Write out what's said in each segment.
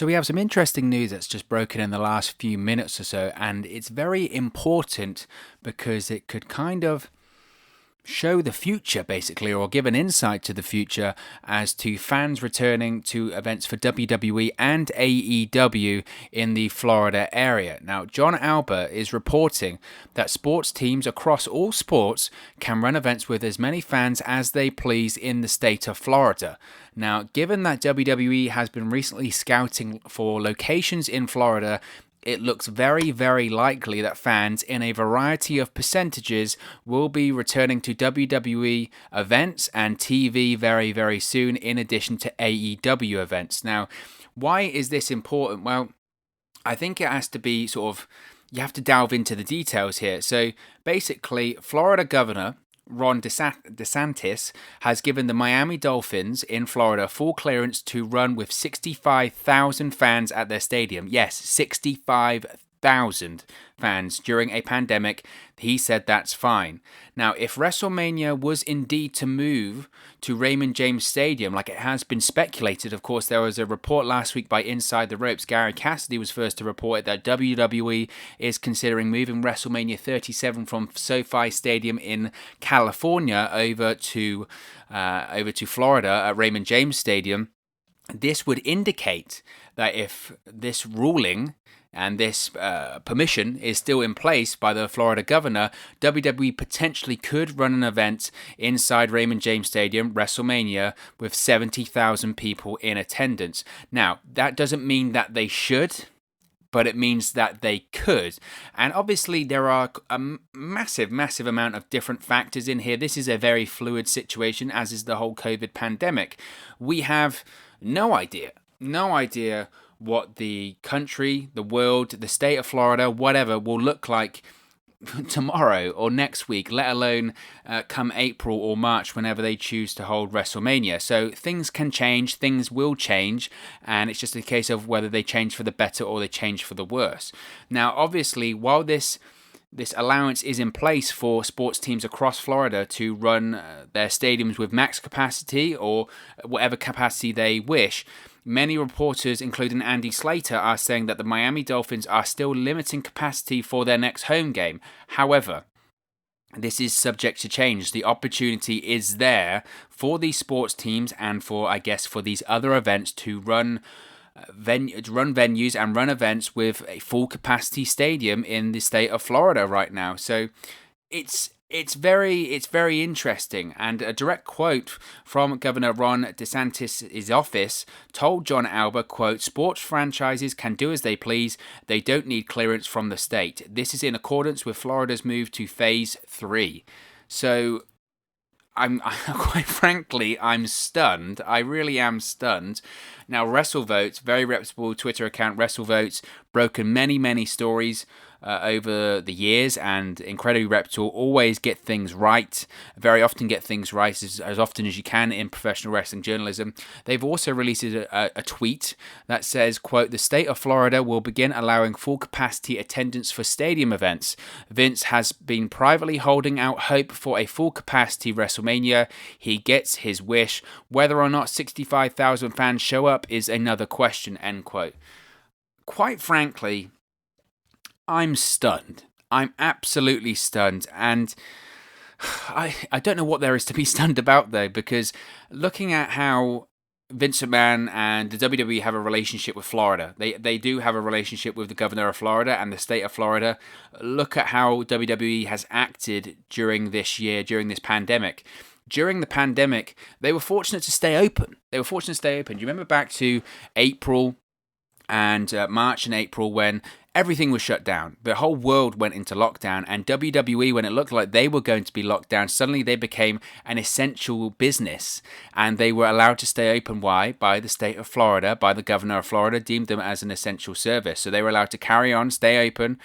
So we have some interesting news that's just broken in the last few minutes or so, and it's very important because it could kind of show the future, basically, or give an insight to the future as to fans returning to events for WWE and AEW in the Florida area. Now, John Albert is reporting that sports teams across all sports can run events with as many fans as they please in the state of Florida. Now, given that WWE has been recently scouting for locations in Florida, it looks very, very likely that fans in a variety of percentages will be returning to WWE events and TV very, very soon, in addition to AEW events. Now, why is this important? Well, I think it has to be you have to delve into the details here. So basically, Florida Governor Ron DeSantis has given the Miami Dolphins in Florida full clearance to run with 65,000 fans at their stadium. Yes, 65,000 fans during a pandemic. He said that's fine. Now, if WrestleMania was indeed to move to Raymond James Stadium, like it has been speculated, of course, there was a report last week by Inside the Ropes. Gary Cassidy was first to report that WWE is considering moving WrestleMania 37 from SoFi Stadium in California over to Florida at Raymond James Stadium. This would indicate that if this ruling and this permission is still in place by the Florida governor, WWE potentially could run an event inside Raymond James Stadium, WrestleMania, with 70,000 people in attendance. Now, that doesn't mean that they should, but it means that they could. And obviously, there are a massive, massive amount of different factors in here. This is a very fluid situation, as is the whole COVID pandemic. We have no idea what the country, the world, the state of Florida, whatever, will look like tomorrow or next week, let alone come April or March, whenever they choose to hold WrestleMania. So things can change, things will change, and it's just a case of whether they change for the better or they change for the worse. Now, obviously, while this allowance is in place for sports teams across Florida to run their stadiums with max capacity or whatever capacity they wish, many reporters, including Andy Slater, are saying that the Miami Dolphins are still limiting capacity for their next home game. However, this is subject to change. The opportunity is there for these sports teams and for these other events to run venues and run events with a full capacity stadium in the state of Florida right now. So it's very interesting, and a direct quote from Governor Ron DeSantis' office told John Albert, quote, "Sports franchises can do as they please. They don't need clearance from the state. This is in accordance with Florida's move to Phase 3. So I'm quite frankly, I'm stunned. I really am stunned. Now, WrestleVotes, very reputable Twitter account, WrestleVotes, broken many stories over the years and incredibly reputable, always get things right, very often get things right as often as you can in professional wrestling journalism. They've also released a tweet that says, quote, "The state of Florida will begin allowing full capacity attendance for stadium events. Vince has been privately holding out hope for a full capacity WrestleMania. He gets his wish. Whether or not 65,000 fans show up is another question," end quote. Quite frankly, I'm stunned. I'm absolutely stunned. And I don't know what there is to be stunned about, though, because looking at how Vince McMahon and the WWE have a relationship with Florida. They do have a relationship with the governor of Florida and the state of Florida. Look at how WWE has acted during this year, during this pandemic. During the pandemic, they were fortunate to stay open. Do you remember back to April and March and April when everything was shut down? The whole world went into lockdown, and WWE, when it looked like they were going to be locked down, suddenly they became an essential business, and they were allowed to stay open. Why? By the state of Florida, by the governor of Florida, deemed them as an essential service. So they were allowed to carry on, stay open,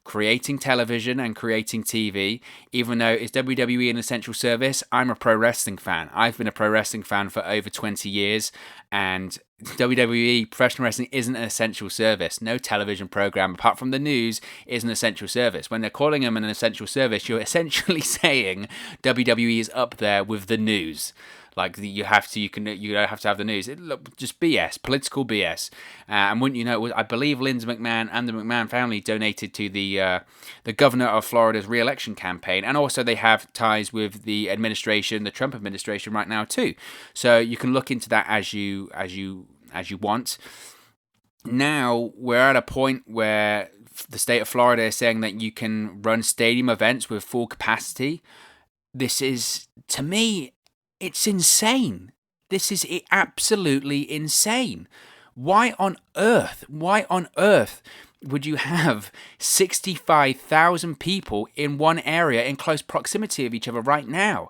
creating television and creating TV. Even though is WWE an essential service? I'm a pro wrestling fan. I've been a pro wrestling fan for over 20 years, and WWE, professional wrestling, isn't an essential service. No television program, apart from the news, is an essential service. When they're calling them an essential service, you're essentially saying WWE is up there with the news. Like you have to, you have to have the news. Look, just BS, political BS. And wouldn't you know, I believe Lindsey McMahon and the McMahon family donated to the governor of Florida's re-election campaign, and also they have ties with the administration, the Trump administration, right now too. So you can look into that as you want. Now we're at a point where the state of Florida is saying that you can run stadium events with full capacity. This is, to me, it's insane. This is absolutely insane. Why on earth would you have 65,000 people in one area in close proximity of each other right now?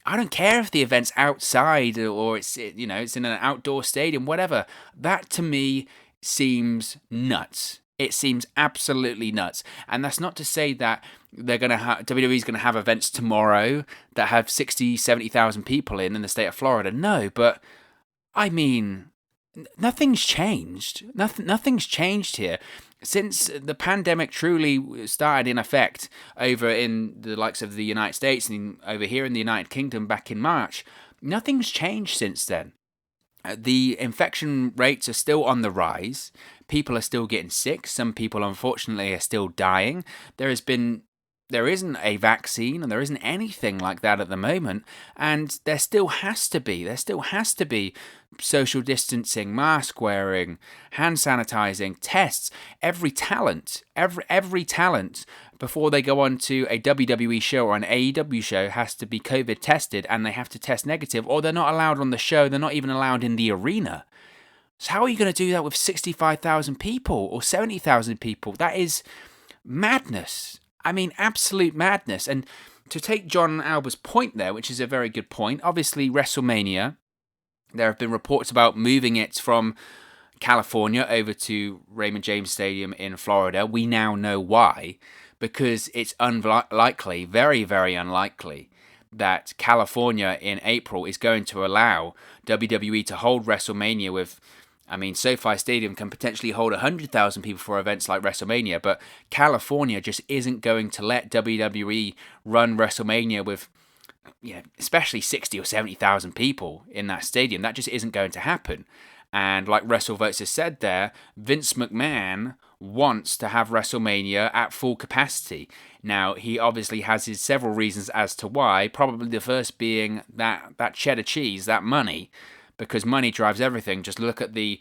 I don't care if the event's outside or it's in an outdoor stadium, whatever. That to me seems nuts. It seems absolutely nuts. And that's not to say that WWE's going to have events tomorrow that have 60, 70,000 people in the state of Florida. No, but I mean, nothing's changed. Nothing's changed here. Since the pandemic truly started in effect over in the likes of the United States and over here in the United Kingdom back in March, nothing's changed since then. The infection rates are still on the rise. People are still getting sick. Some people, unfortunately, are still dying. There isn't a vaccine and there isn't anything like that at the moment. And there still has to be social distancing, mask wearing, hand sanitizing, tests. Every talent before they go on to a WWE show or an AEW show has to be COVID tested, and they have to test negative, or they're not allowed on the show. They're not even allowed in the arena. So how are you going to do that with 65,000 people or 70,000 people? That is madness. I mean, absolute madness. And to take John Alba's point there, which is a very good point, obviously WrestleMania, there have been reports about moving it from California over to Raymond James Stadium in Florida. We now know why, because it's unlikely, very, very unlikely, that California in April is going to allow WWE to hold WrestleMania with, SoFi Stadium can potentially hold 100,000 people for events like WrestleMania, but California just isn't going to let WWE run WrestleMania with, especially 60 or 70,000 people in that stadium. That just isn't going to happen. And like WrestleVotes has said there, Vince McMahon wants to have WrestleMania at full capacity. Now, he obviously has his several reasons as to why, probably the first being that cheddar cheese, that money, because money drives everything. Just look at the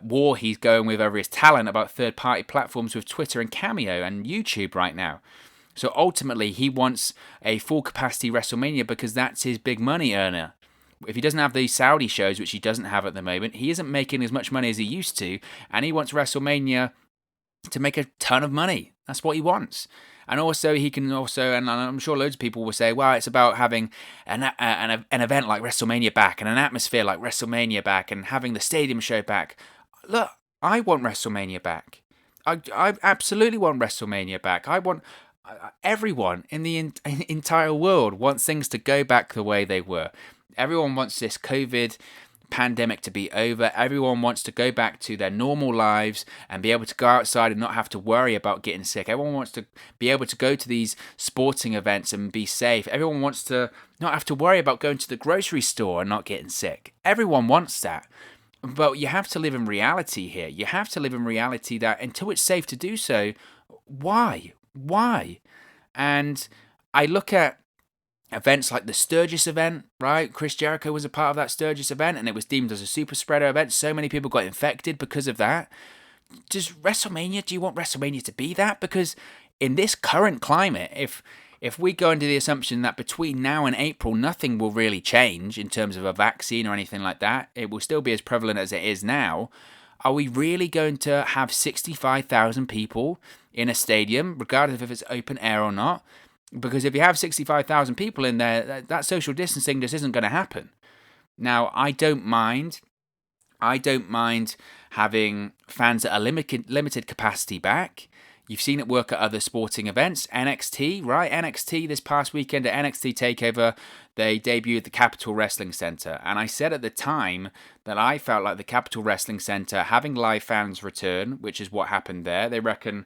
war he's going with over his talent about third-party platforms with Twitter and Cameo and YouTube right now. So ultimately, he wants a full-capacity WrestleMania because that's his big money earner. If he doesn't have these Saudi shows, which he doesn't have at the moment, he isn't making as much money as he used to, and he wants WrestleMania to make a ton of money. That's what he wants. And also, he can also, and I'm sure loads of people will say, well, it's about having an event like WrestleMania back and an atmosphere like WrestleMania back and having the stadium show back. Look, I want WrestleMania back. I absolutely want WrestleMania back. I want everyone in the entire world wants things to go back the way they were. Everyone wants this COVID pandemic to be over. Everyone wants to go back to their normal lives and be able to go outside and not have to worry about getting sick. Everyone wants to be able to go to these sporting events and be safe. Everyone wants to not have to worry about going to the grocery store and not getting sick. Everyone wants that. But you have to live in reality here. You have to live in reality that until it's safe to do so, why? And I look at events like the Sturgis event, right? Chris Jericho was a part of that Sturgis event, and it was deemed as a super spreader event. So many people got infected because of that. Do you want WrestleMania to be that? Because in this current climate, if we go into the assumption that between now and April, nothing will really change in terms of a vaccine or anything like that, it will still be as prevalent as it is now. Are we really going to have 65,000 people in a stadium, regardless if it's open air or not? Because if you have 65,000 people in there, that social distancing just isn't going to happen. Now, I don't mind having fans at a limited capacity back. You've seen it work at other sporting events. NXT, right? NXT this past weekend at NXT TakeOver, they debuted the Capitol Wrestling Center. And I said at the time that I felt like the Capitol Wrestling Center, having live fans return, which is what happened there, they reckon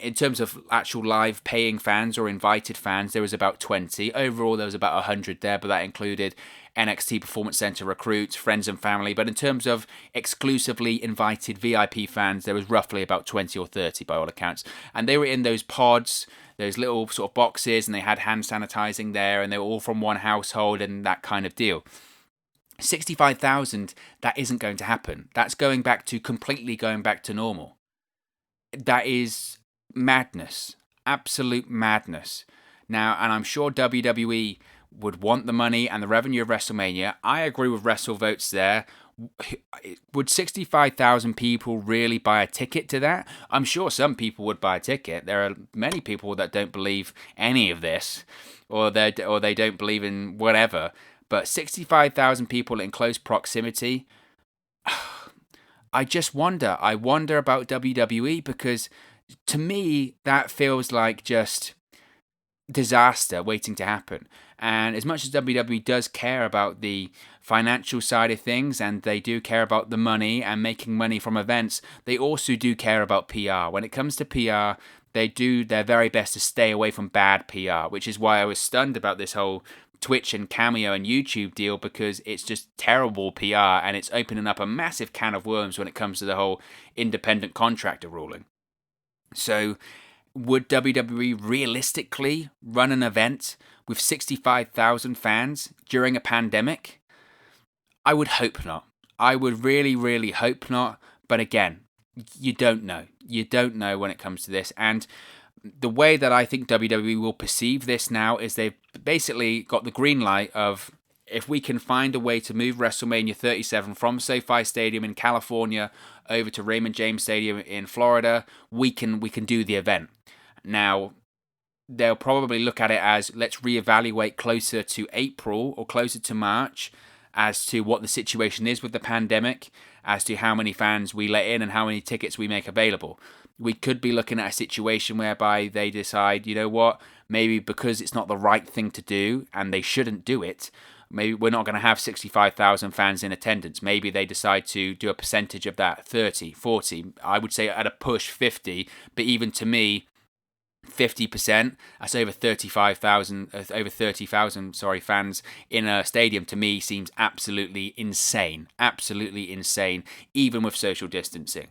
In terms of actual live paying fans or invited fans, there was about 20. Overall, there was about 100 there, but that included NXT Performance Center recruits, friends and family. But in terms of exclusively invited VIP fans, there was roughly about 20 or 30 by all accounts. And they were in those pods, those little sort of boxes, and they had hand sanitizing there, and they were all from one household and that kind of deal. 65,000, that isn't going to happen. That's completely going back to normal. That is madness. Absolute madness. Now, and I'm sure WWE would want the money and the revenue of WrestleMania. I agree with WrestleVotes there. Would 65,000 people really buy a ticket to that? I'm sure some people would buy a ticket. There are many people that don't believe any of this, or they don't believe in whatever. But 65,000 people in close proximity, I just wonder. I wonder about WWE, because to me, that feels like just disaster waiting to happen. And as much as WWE does care about the financial side of things, and they do care about the money and making money from events, they also do care about PR. When it comes to PR, they do their very best to stay away from bad PR, which is why I was stunned about this whole Twitch and Cameo and YouTube deal, because it's just terrible PR, and it's opening up a massive can of worms when it comes to the whole independent contractor ruling. So would WWE realistically run an event with 65,000 fans during a pandemic? I would hope not. I would really, really hope not. But again, you don't know. You don't know when it comes to this. And the way that I think WWE will perceive this now is they've basically got the green light of, if we can find a way to move WrestleMania 37 from SoFi Stadium in California over to Raymond James Stadium in Florida, we can do the event. Now, they'll probably look at it as, let's reevaluate closer to April or closer to March as to what the situation is with the pandemic, as to how many fans we let in and how many tickets we make available. We could be looking at a situation whereby they decide, you know what, maybe because it's not the right thing to do and they shouldn't do it, maybe we're not going to have 65,000 fans in attendance. Maybe they decide to do a percentage of that, 30, 40, I would say at a push 50, but even to me, 50%, that's over 30,000 fans in a stadium, to me seems absolutely insane, even with social distancing.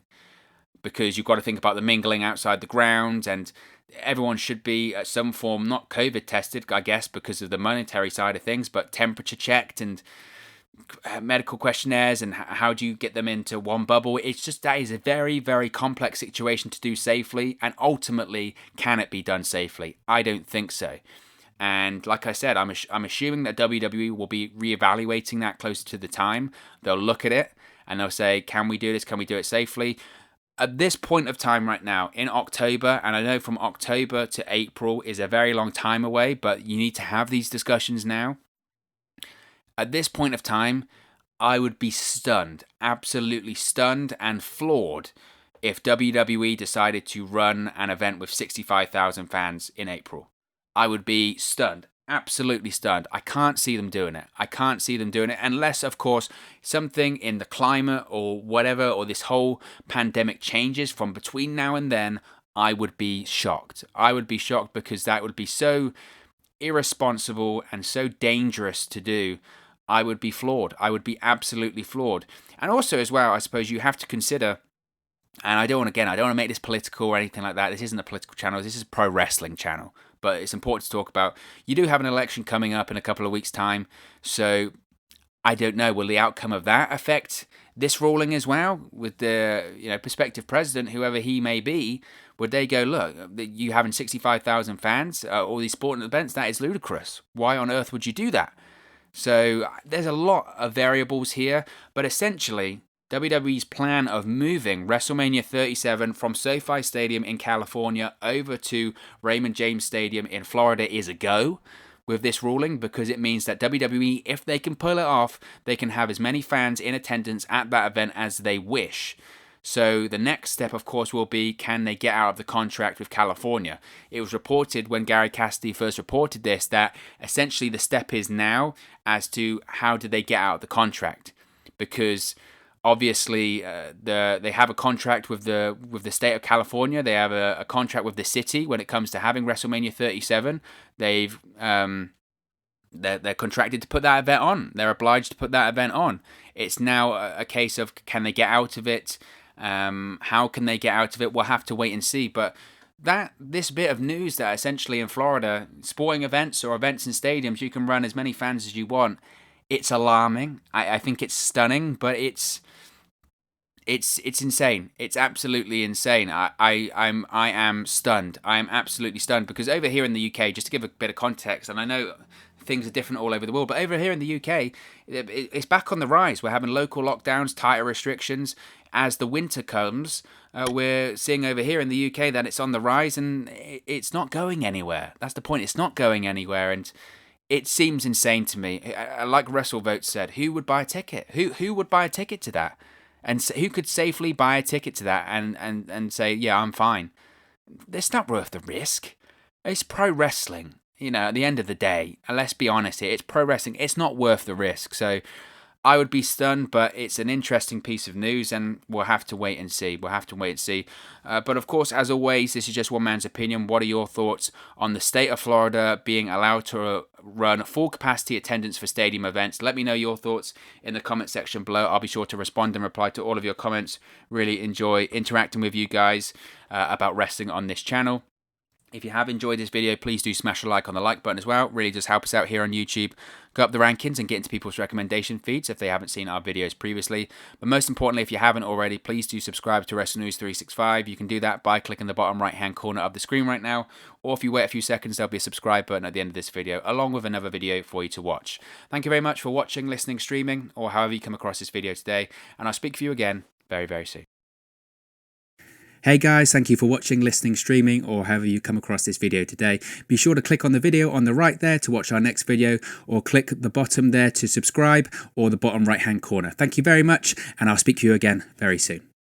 Because you've got to think about the mingling outside the ground, and everyone should be at some form, not COVID tested, I guess, because of the monetary side of things, but temperature checked and medical questionnaires, and how do you get them into one bubble? It's just, that is a very, very complex situation to do safely, and ultimately, can it be done safely? I don't think so. And like I said, I'm assuming that WWE will be reevaluating that closer to the time. They'll look at it and they'll say, can we do this? Can we do it safely? At this point of time right now, in October, and I know from October to April is a very long time away, but you need to have these discussions now. At this point of time, I would be stunned, absolutely stunned and floored, if WWE decided to run an event with 65,000 fans in April. I would be stunned. Absolutely stunned. I can't see them doing it. Unless, of course, something in the climate or whatever, or this whole pandemic changes from between now and then. I would be shocked. Because that would be so irresponsible and so dangerous to do. I would be floored. I would be absolutely floored. And also, as well, I suppose you have to consider, and I don't want to make this political or anything like that. This isn't a political channel. This is a pro wrestling channel. But it's important to talk about. You do have an election coming up in a couple of weeks' time. So I don't know. Will the outcome of that affect this ruling as well? With the prospective president, whoever he may be, would they go, look, you having 65,000 fans, all these sporting events, that is ludicrous. Why on earth would you do that? So there's a lot of variables here. But essentially, WWE's plan of moving WrestleMania 37 from SoFi Stadium in California over to Raymond James Stadium in Florida is a go with this ruling, because it means that WWE, if they can pull it off, they can have as many fans in attendance at that event as they wish. So the next step, of course, will be, can they get out of the contract with California? It was reported when Gary Cassidy first reported this that essentially the step is now as to how do they get out of the contract. Because Obviously, they have a contract with the state of California. They have a contract with the city when it comes to having WrestleMania 37. They're contracted to put that event on. They're obliged to put that event on. It's now a case of, can they get out of it? How can they get out of it? We'll have to wait and see. But this bit of news that essentially in Florida, sporting events or events in stadiums, you can run as many fans as you want. It's alarming. I think it's stunning, but it's insane. It's absolutely insane. I am stunned. I am absolutely stunned, because over here in the UK, just to give a bit of context, and I know things are different all over the world, but over here in the UK, it's back on the rise. We're having local lockdowns, tighter restrictions. As the winter comes, we're seeing over here in the UK that it's on the rise, and it's not going anywhere. That's the point. It's not going anywhere, and it seems insane to me. Like WrestleVote said, who would buy a ticket? Who would buy a ticket to that? And who could safely buy a ticket to that and say, yeah, I'm fine? It's not worth the risk. It's pro wrestling. At the end of the day, and let's be honest here, it's pro wrestling. It's not worth the risk. So I would be stunned, but it's an interesting piece of news, and we'll have to wait and see. But of course, as always, this is just one man's opinion. What are your thoughts on the state of Florida being allowed to run full capacity attendance for stadium events? Let me know your thoughts in the comment section below. I'll be sure to respond and reply to all of your comments. Really enjoy interacting with you guys about wrestling on this channel. If you have enjoyed this video, please do smash a like on the like button as well. It really does help us out here on YouTube. Go up the rankings and get into people's recommendation feeds if they haven't seen our videos previously. But most importantly, if you haven't already, please do subscribe to Wrestle News 365. You can do that by clicking the bottom right-hand corner of the screen right now. Or if you wait a few seconds, there'll be a subscribe button at the end of this video, along with another video for you to watch. Thank you very much for watching, listening, streaming, or however you come across this video today. And I'll speak to you again very, very soon. Hey guys, thank you for watching, listening, streaming, or however you come across this video today. Be sure to click on the video on the right there to watch our next video, or click the bottom there to subscribe, or the bottom right hand corner. Thank you very much, and I'll speak to you again very soon.